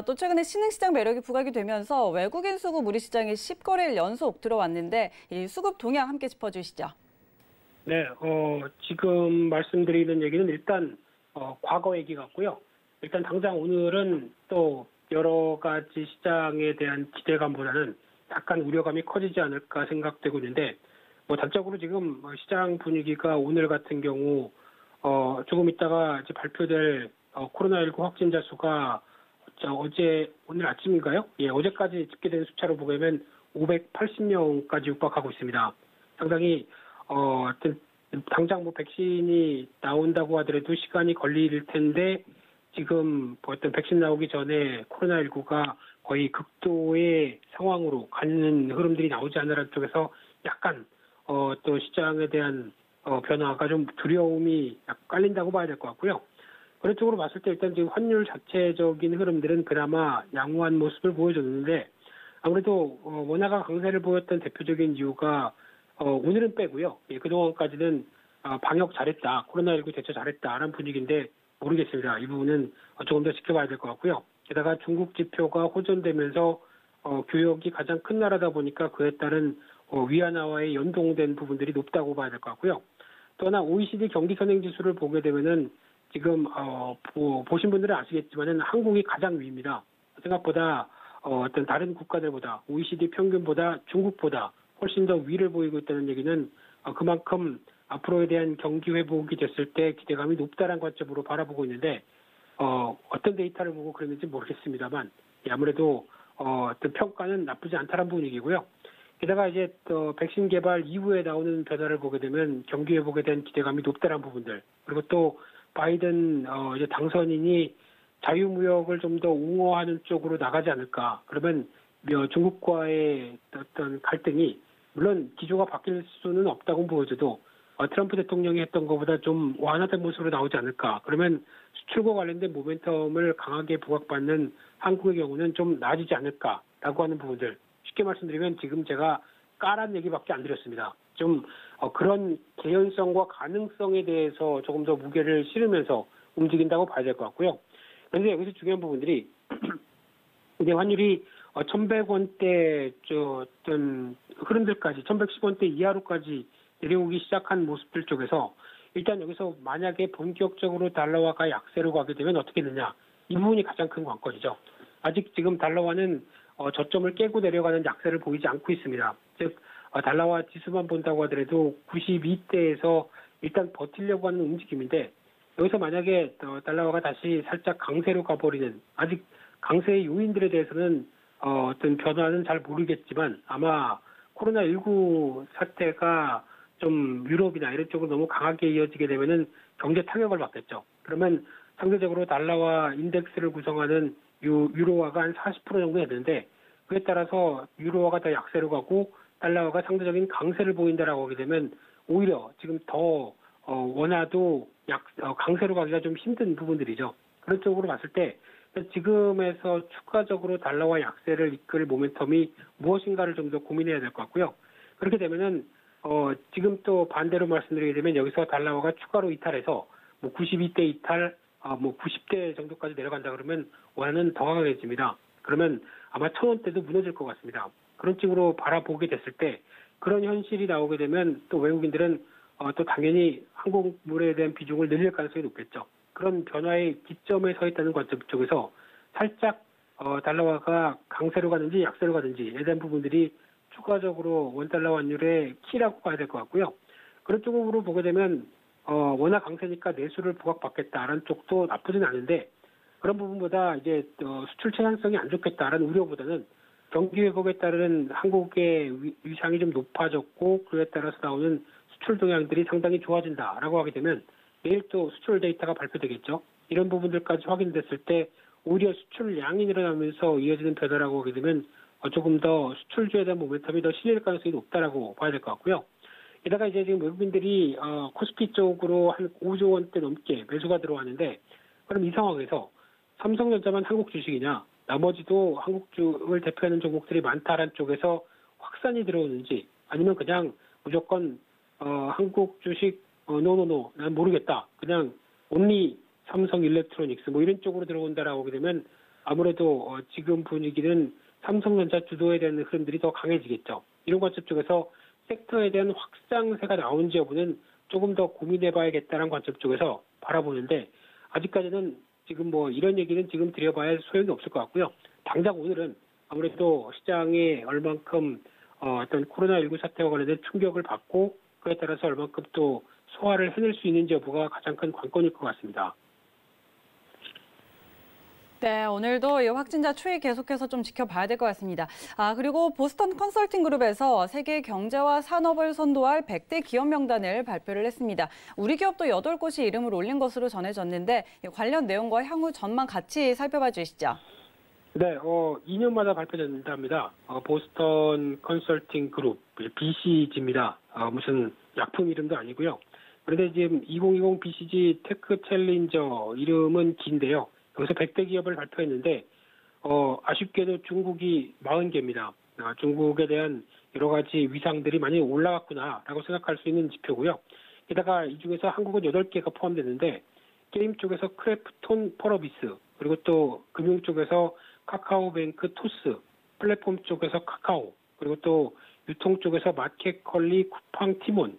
또 최근에 신흥시장 매력이 부각이 되면서 외국인 수급 우리 시장에 10거래일 연속 들어왔는데 이 수급 동향 함께 짚어주시죠. 네, 지금 말씀드리는 얘기는 일단 과거 얘기 같고요. 일단 당장 오늘은 또 여러 가지 시장에 대한 기대감보다는 약간 우려감이 커지지 않을까 생각되고 있는데 뭐 단적으로 지금 시장 분위기가 오늘 같은 경우 조금 있다가 이제 발표될 코로나19 확진자 수가 오늘 아침인가요? 예, 어제까지 집계된 숫자로 보면 580명까지 육박하고 있습니다. 상당히 당장 뭐 백신이 나온다고 하더라도 시간이 걸릴 텐데 지금 어떤 백신 나오기 전에 코로나19가 거의 극도의 상황으로 가는 흐름들이 나오지 않으라는 쪽에서 약간 또 시장에 대한 변화가 좀 두려움이 깔린다고 봐야 될 것 같고요. 그런 쪽으로 봤을 때 일단 지금 환율 자체적인 흐름들은 그나마 양호한 모습을 보여줬는데 아무래도 원화가 강세를 보였던 대표적인 이유가 오늘은 빼고요. 예, 그동안까지는 방역 잘했다, 코로나19 대처 잘했다라는 분위기인데 모르겠습니다. 이 부분은 조금 더 지켜봐야 될 것 같고요. 게다가 중국 지표가 호전되면서 교역이 가장 큰 나라다 보니까 그에 따른 위안화와의 연동된 부분들이 높다고 봐야 될 것 같고요. 또 하나 OECD 경기 선행 지수를 보게 되면은 지금 보신 분들은 아시겠지만은 한국이 가장 위입니다. 생각보다 어떤 다른 국가들보다 OECD 평균보다 중국보다 훨씬 더 위를 보이고 있다는 얘기는 그만큼 앞으로에 대한 경기 회복이 됐을 때 기대감이 높다는 관점으로 바라보고 있는데 어떤 데이터를 보고 그랬는지 모르겠습니다만 아무래도 어떤 평가는 나쁘지 않다는 분위기고요. 게다가 이제 또 백신 개발 이후에 나오는 변화를 보게 되면 경기 회복에 대한 기대감이 높다는 부분들 그리고 또 바이든 이제 당선인이 자유무역을 좀 더 옹호하는 쪽으로 나가지 않을까. 그러면 중국과의 어떤 갈등이 물론 기조가 바뀔 수는 없다고 보여져도 트럼프 대통령이 했던 것보다 좀 완화된 모습으로 나오지 않을까. 그러면 수출과 관련된 모멘텀을 강하게 부각받는 한국의 경우는 좀 나아지지 않을까라고 하는 부분들. 쉽게 말씀드리면 지금 제가 까란 얘기밖에 안 드렸습니다. 좀 그런 개연성과 가능성에 대해서 조금 더 무게를 실으면서 움직인다고 봐야 될 것 같고요. 그런데 여기서 중요한 부분들이 이제 환율이 1,100원대 어떤 흐름들까지 1,110원대 이하로까지 내려오기 시작한 모습들 쪽에서 일단 여기서 만약에 본격적으로 달러화가 약세로 가게 되면 어떻게 되냐. 이 부분이 가장 큰 관건이죠. 아직 지금 달러화는 저점을 깨고 내려가는 약세를 보이지 않고 있습니다. 즉 달러화 지수만 본다고 하더라도 92대에서 일단 버티려고 하는 움직임인데 여기서 만약에 달러화가 다시 살짝 강세로 가버리는 아직 강세의 요인들에 대해서는 어떤 변화는 잘 모르겠지만 아마 코로나19 사태가 좀 유럽이나 이런 쪽으로 너무 강하게 이어지게 되면은 경제 타격을 받겠죠. 그러면 상대적으로 달러화 인덱스를 구성하는 유로화가 한 40% 정도 되는데 그에 따라서 유로화가 더 약세로 가고 달러화가 상대적인 강세를 보인다라고 하게 되면 오히려 지금 더 원화도 강세로 가기가 좀 힘든 부분들이죠. 그런 쪽으로 봤을 때 지금에서 추가적으로 달러화 약세를 이끌 모멘텀이 무엇인가를 좀 더 고민해야 될 것 같고요. 그렇게 되면은 지금 또 반대로 말씀드리게 되면 여기서 달러화가 추가로 이탈해서 뭐 92대 이탈, 뭐 90대 정도까지 내려간다 그러면 원화는 더 강해집니다. 그러면 아마 1,000원대도 무너질 것 같습니다. 그런 쪽으로 바라보게 됐을 때 그런 현실이 나오게 되면 또 외국인들은 또 당연히 한국물에 대한 비중을 늘릴 가능성이 높겠죠. 그런 변화의 기점에 서 있다는 관점 쪽에서 살짝 달러화가 강세로 가든지 약세로 가든지에 대한 부분들이 추가적으로 원달러 환율의 키라고 봐야 될 것 같고요. 그런 쪽으로 보게 되면 워낙 강세니까 내수를 부각받겠다라는 쪽도 나쁘진 않은데 그런 부분보다 이제 수출 체감성이 안 좋겠다라는 우려보다는 경기 회복에 따른 한국의 위상이 좀 높아졌고 그에 따라서 나오는 수출 동향들이 상당히 좋아진다라고 하게 되면 내일 또 수출 데이터가 발표되겠죠. 이런 부분들까지 확인됐을 때 오히려 수출량이 늘어나면서 이어지는 변화라고 하게 되면 조금 더 수출주에 대한 모멘텀이 더 실릴 가능성이 높다라고 봐야 될 것 같고요. 게다가 이제 지금 외국인들이 코스피 쪽으로 한 5조 원대 넘게 매수가 들어왔는데 그럼 이 상황에서 삼성전자만 한국 주식이냐 나머지도 한국주를 대표하는 종목들이 많다라는 쪽에서 확산이 들어오는지 아니면 그냥 무조건 한국 주식 노노노 난 모르겠다 그냥 온리 삼성 일렉트로닉스 뭐 이런 쪽으로 들어온다라고 하게 되면 아무래도 지금 분위기는 삼성전자 주도에 대한 흐름들이 더 강해지겠죠. 이런 관점 쪽에서 섹터에 대한 확장세가 나온지 여부는 조금 더 고민해봐야겠다는 관점 쪽에서 바라보는데 아직까지는 지금 뭐 이런 얘기는 지금 드려봐야 소용이 없을 것 같고요. 당장 오늘은 아무래도 시장에 얼만큼 어떤 코로나19 사태와 관련된 충격을 받고 그에 따라서 얼만큼 또 소화를 해낼 수 있는지 여부가 가장 큰 관건일 것 같습니다. 네, 오늘도 이 확진자 추이 계속해서 좀 지켜봐야 될 것 같습니다. 그리고 보스턴 컨설팅 그룹에서 세계 경제와 산업을 선도할 100대 기업 명단을 발표를 했습니다. 우리 기업도 8곳이 이름을 올린 것으로 전해졌는데 관련 내용과 향후 전망 같이 살펴봐 주시죠. 네, 2년마다 발표된답니다. 보스턴 컨설팅 그룹, BCG입니다. 무슨 약품 이름도 아니고요. 그런데 지금 2020 BCG 테크 챌린저 이름은 긴데요. 여기서 100대 기업을 발표했는데 아쉽게도 중국이 40개입니다. 중국에 대한 여러 가지 위상들이 많이 올라갔구나라고 생각할 수 있는 지표고요. 게다가 이 중에서 한국은 8개가 포함되는데 게임 쪽에서 크래프톤 펄어비스 그리고 또 금융 쪽에서 카카오뱅크 토스, 플랫폼 쪽에서 카카오 그리고 또 유통 쪽에서 마켓컬리, 쿠팡, 티몬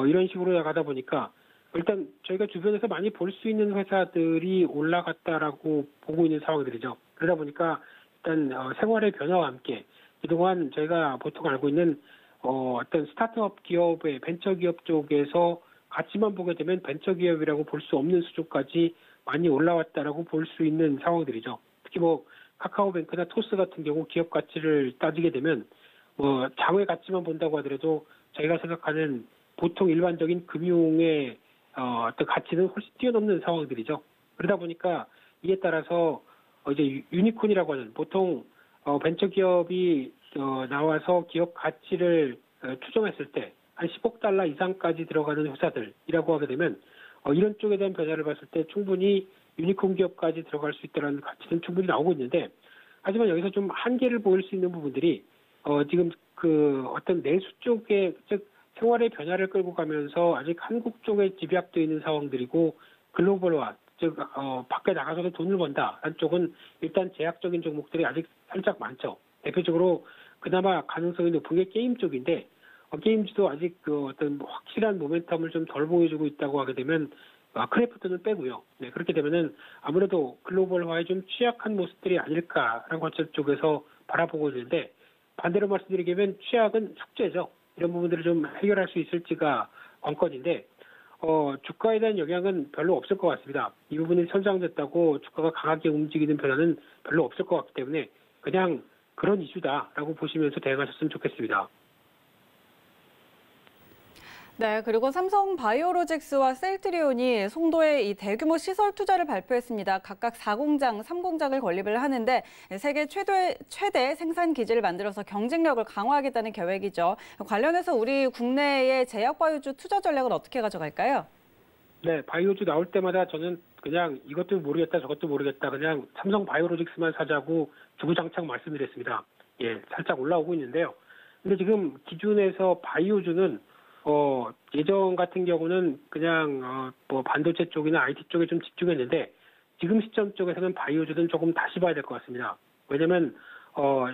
이런 식으로 나가다 보니까 일단 저희가 주변에서 많이 볼 수 있는 회사들이 올라갔다라고 보고 있는 상황들이죠. 그러다 보니까 일단 생활의 변화와 함께 그동안 저희가 보통 알고 있는 어떤 스타트업 기업의 벤처 기업 쪽에서 가치만 보게 되면 벤처 기업이라고 볼 수 없는 수준까지 많이 올라왔다라고 볼 수 있는 상황들이죠. 특히 뭐 카카오뱅크나 토스 같은 경우 기업 가치를 따지게 되면 장외 가치만 본다고 하더라도 저희가 생각하는 보통 일반적인 금융의 어떤 가치는 훨씬 뛰어넘는 상황들이죠. 그러다 보니까 이에 따라서 이제 유니콘이라고 하는 보통 벤처 기업이 나와서 기업 가치를 추정했을 때 한 10억 달러 이상까지 들어가는 회사들이라고 하게 되면 이런 쪽에 대한 변화를 봤을 때 충분히 유니콘 기업까지 들어갈 수 있다는 가치는 충분히 나오고 있는데 하지만 여기서 좀 한계를 보일 수 있는 부분들이 지금 그 어떤 내수 쪽에 즉 생활의 변화를 끌고 가면서 아직 한국 쪽에 집약되어 있는 상황들이고 글로벌화, 즉 밖에 나가서도 돈을 번다라는 쪽은 일단 제약적인 종목들이 아직 살짝 많죠. 대표적으로 그나마 가능성이 높은 게 게임 쪽인데 게임즈도 아직 그 어떤 확실한 모멘텀을 좀 덜 보여주고 있다고 하게 되면 크래프트는 빼고요. 네, 그렇게 되면은 아무래도 글로벌화에 좀 취약한 모습들이 아닐까라는 관점 쪽에서 바라보고 있는데, 반대로 말씀드리자면 취약은 숙제죠. 이런 부분들을 좀 해결할 수 있을지가 관건인데, 주가에 대한 영향은 별로 없을 것 같습니다. 이 부분이 선장됐다고 주가가 강하게 움직이는 변화는 별로 없을 것 같기 때문에 그냥 그런 이슈다라고 보시면서 대응하셨으면 좋겠습니다. 네, 그리고 삼성 바이오로직스와 셀트리온이 송도에 이 대규모 시설 투자를 발표했습니다. 각각 4공장, 3공장을 건립을 하는데 세계 최대 생산 기지를 만들어서 경쟁력을 강화하겠다는 계획이죠. 관련해서 우리 국내의 제약 바이오주 투자 전략은 어떻게 가져갈까요? 네, 바이오주 나올 때마다 저는 그냥 이것도 모르겠다, 저것도 모르겠다, 그냥 삼성 바이오로직스만 사자고 주구장창 말씀드렸습니다. 예, 살짝 올라오고 있는데요. 근데 지금 기준에서 바이오주는 예전 같은 경우는 그냥 뭐 반도체 쪽이나 IT 쪽에 좀 집중했는데 지금 시점 쪽에서는 바이오주는 조금 다시 봐야 될 것 같습니다. 왜냐면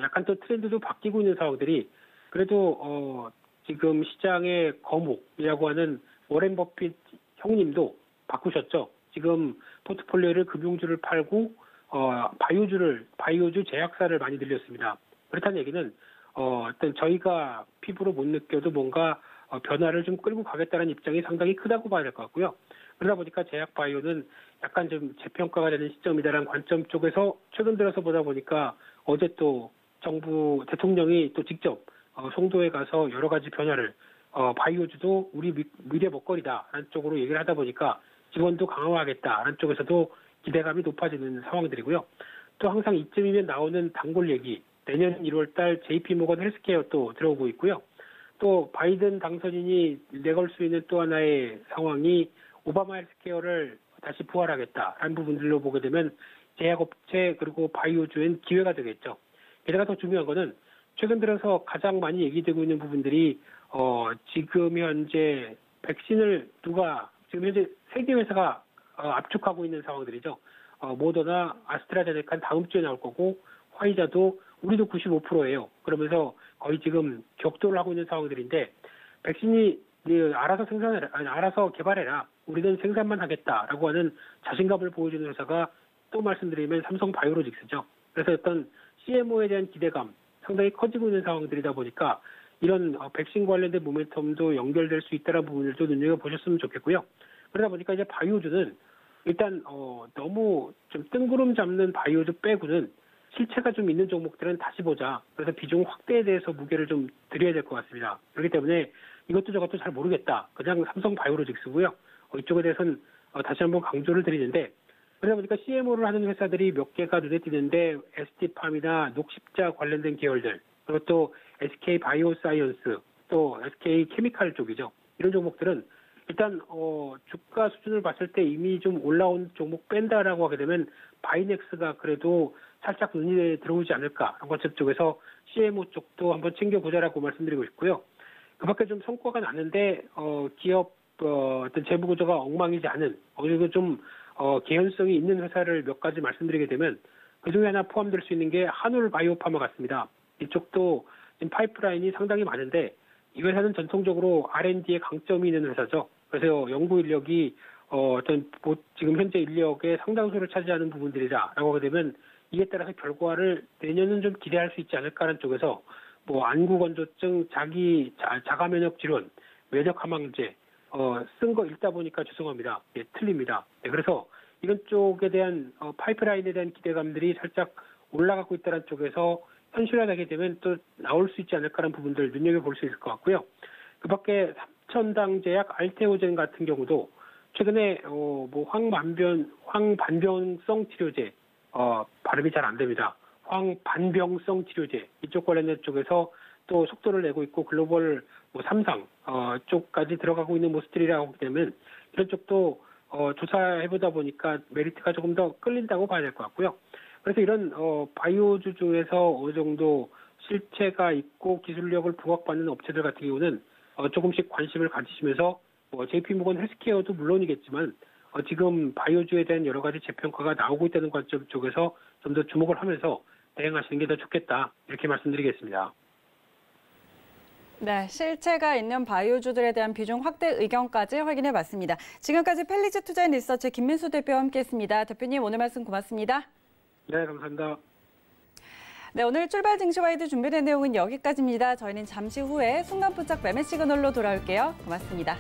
약간 또 트렌드도 바뀌고 있는 상황들이 그래도 지금 시장의 거목이라고 하는 워렌 버핏 형님도 바꾸셨죠. 지금 포트폴리오를 금융주를 팔고 바이오주 제약사를 많이 늘렸습니다. 그렇다는 얘기는 어떤 저희가 피부로 못 느껴도 뭔가 변화를 좀 끌고 가겠다는 입장이 상당히 크다고 봐야 될 것 같고요. 그러다 보니까 제약 바이오는 약간 좀 재평가가 되는 시점이다라는 관점 쪽에서 최근 들어서 보다 보니까 어제 또 정부 대통령이 또 직접 송도에 가서 여러 가지 변화를 바이오주도 우리 미래 먹거리다라는 쪽으로 얘기를 하다 보니까 지원도 강화하겠다라는 쪽에서도 기대감이 높아지는 상황들이고요. 또 항상 이쯤이면 나오는 단골 얘기, 내년 1월 달 JP모건 헬스케어 또 들어오고 있고요. 또 바이든 당선인이 내걸 수 있는 또 하나의 상황이 오바마 헬스케어를 다시 부활하겠다라는 부분들로 보게 되면 제약업체 그리고 바이오주엔 기회가 되겠죠. 게다가 더 중요한 거는 최근 들어서 가장 많이 얘기되고 있는 부분들이 지금 현재 백신을 지금 현재 세계 회사가 압축하고 있는 상황들이죠. 모더나 아스트라제네카는 다음 주에 나올 거고 화이자도 우리도 95%예요. 그러면서 거의 지금 격돌을 하고 있는 상황들인데 백신이 알아서 개발해라. 우리는 생산만 하겠다라고 하는 자신감을 보여주는 회사가 또 말씀드리면 삼성 바이오로직스죠. 그래서 어떤 CMO에 대한 기대감 상당히 커지고 있는 상황들이다 보니까 이런 백신 관련된 모멘텀도 연결될 수 있다는 부분을 좀 눈여겨보셨으면 좋겠고요. 그러다 보니까 이제 바이오주는 일단 너무 좀 뜬구름 잡는 바이오주 빼고는 실체가 좀 있는 종목들은 다시 보자. 그래서 비중 확대에 대해서 무게를 좀 드려야 될 것 같습니다. 그렇기 때문에 이것도 저것도 잘 모르겠다. 그냥 삼성 바이오로직스고요. 이쪽에 대해서는 다시 한번 강조를 드리는데 그러다 보니까 CMO를 하는 회사들이 몇 개가 눈에 띄는데 ST팜이나 녹십자 관련된 계열들 그리고 또 SK 바이오사이언스 또 SK 케미칼 쪽이죠. 이런 종목들은 일단 주가 수준을 봤을 때 이미 좀 올라온 종목 뺀다라고 하게 되면 바이넥스가 그래도 살짝 눈에 들어오지 않을까 그런 관점 쪽에서 CMO 쪽도 한번 챙겨보자라고 말씀드리고 싶고요. 그밖에 좀 성과가 나는데 기업 어떤 재무 구조가 엉망이지 않은 그리고 좀 개연성이 있는 회사를 몇 가지 말씀드리게 되면 그중에 하나 포함될 수 있는 게 한울 바이오파마 같습니다. 이쪽도 지금 파이프라인이 상당히 많은데 이 회사는 전통적으로 R&D에 강점이 있는 회사죠. 그래서 연구 인력이 지금 현재 인력의 상당수를 차지하는 부분들이다라고 하게 되면 이에 따라서 결과를 내년은 좀 기대할 수 있지 않을까라는 쪽에서 뭐 안구건조증, 자가 면역 질환, 면역 항암제 쓴 거 읽다 보니까 죄송합니다. 예, 틀립니다. 네, 그래서 이런 쪽에 대한 파이프라인에 대한 기대감들이 살짝 올라가고 있다는 쪽에서 현실화되게 되면 또 나올 수 있지 않을까라는 부분들 눈여겨볼 수 있을 것 같고요. 그밖에 삼천당제약 알테오젠 같은 경우도 최근에 뭐 황반병성 치료제 발음이 잘 안 됩니다. 황반병성 치료제 이쪽 관련된 쪽에서 또 속도를 내고 있고 글로벌 뭐 삼상 쪽까지 들어가고 있는 모습들이라고 하게 되면 이런 쪽도 조사해보다 보니까 메리트가 조금 더 끌린다고 봐야 될 것 같고요. 그래서 이런 바이오주 중에서 어느 정도 실체가 있고 기술력을 부각받는 업체들 같은 경우는 조금씩 관심을 가지시면서 JP모건 헬스케어도 물론이겠지만 지금 바이오주에 대한 여러 가지 재평가가 나오고 있다는 관점 쪽에서 좀 더 주목을 하면서 대응하시는 게 더 좋겠다 이렇게 말씀드리겠습니다. 네, 실체가 있는 바이오주들에 대한 비중 확대 의견까지 확인해봤습니다. 지금까지 펠리즈 투자인 리서치 김민수 대표와 함께했습니다. 대표님 오늘 말씀 고맙습니다. 네, 감사합니다. 네, 오늘 출발 증시와이드 준비된 내용은 여기까지입니다. 저희는 잠시 후에 순간포착 매매 시그널로 돌아올게요. 고맙습니다.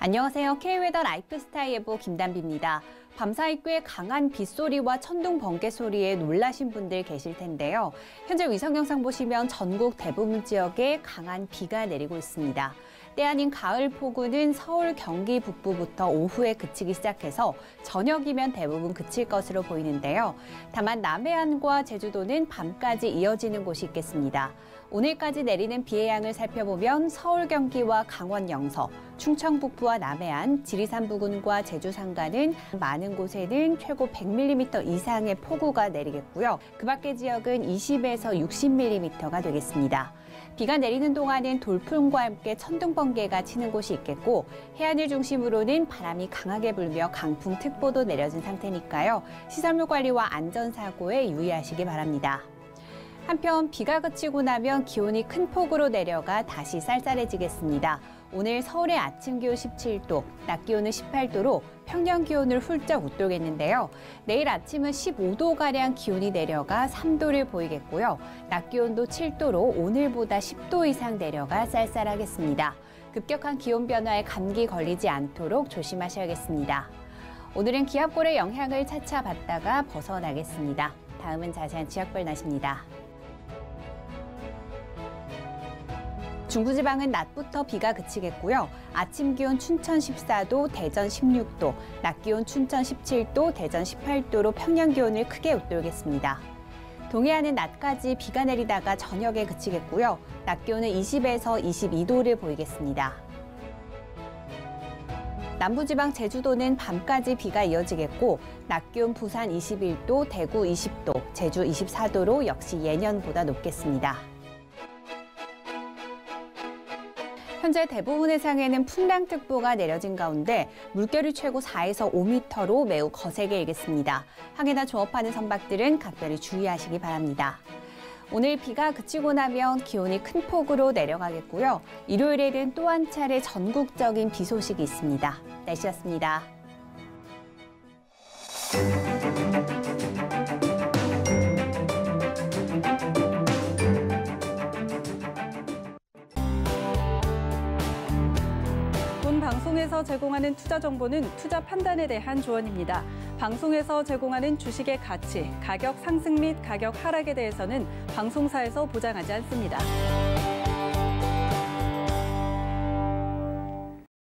안녕하세요. K웨더 라이프스타일 예보 김단비입니다. 밤사이 꽤 강한 빗소리와 천둥 번개 소리에 놀라신 분들 계실 텐데요. 현재 위성 영상 보시면 전국 대부분 지역에 강한 비가 내리고 있습니다. 때 아닌 가을 폭우는 서울, 경기 북부부터 오후에 그치기 시작해서 저녁이면 대부분 그칠 것으로 보이는데요. 다만 남해안과 제주도는 밤까지 이어지는 곳이 있겠습니다. 오늘까지 내리는 비의 양을 살펴보면 서울, 경기와 강원 영서, 충청 북부와 남해안, 지리산 부근과 제주 산간은 많은 곳에는 최고 100mm 이상의 폭우가 내리겠고요. 그 밖의 지역은 20에서 60mm가 되겠습니다. 비가 내리는 동안은 돌풍과 함께 천둥 번개가 치는 곳이 있겠고 해안을 중심으로는 바람이 강하게 불며 강풍특보도 내려진 상태니까요. 시설물 관리와 안전사고에 유의하시기 바랍니다. 한편 비가 그치고 나면 기온이 큰 폭으로 내려가 다시 쌀쌀해지겠습니다. 오늘 서울의 아침 기온 17도, 낮 기온은 18도로 평년 기온을 훌쩍 웃돌겠는데요. 내일 아침은 15도가량 기온이 내려가 3도를 보이겠고요. 낮 기온도 7도로 오늘보다 10도 이상 내려가 쌀쌀하겠습니다. 급격한 기온 변화에 감기 걸리지 않도록 조심하셔야겠습니다. 오늘은 기압골의 영향을 차차 받다가 벗어나겠습니다. 다음은 자세한 지역별 날씨입니다. 중부지방은 낮부터 비가 그치겠고요. 아침 기온 춘천 14도, 대전 16도, 낮 기온 춘천 17도, 대전 18도로 평년 기온을 크게 웃돌겠습니다. 동해안은 낮까지 비가 내리다가 저녁에 그치겠고요. 낮 기온은 20에서 22도를 보이겠습니다. 남부지방 제주도는 밤까지 비가 이어지겠고 낮 기온 부산 21도, 대구 20도, 제주 24도로 역시 예년보다 높겠습니다. 현재 대부분 해상에는 풍랑특보가 내려진 가운데 물결이 최고 4에서 5m로 매우 거세게 일겠습니다. 항해나 조업하는 선박들은 각별히 주의하시기 바랍니다. 오늘 비가 그치고 나면 기온이 큰 폭으로 내려가겠고요. 일요일에는 또 한 차례 전국적인 비 소식이 있습니다. 날씨였습니다. 방송에서 제공하는 투자 정보는 투자 판단에 대한 조언입니다. 방송에서 제공하는 주식의 가치, 가격 상승 및 가격 하락에 대해서는 방송사에서 보장하지 않습니다.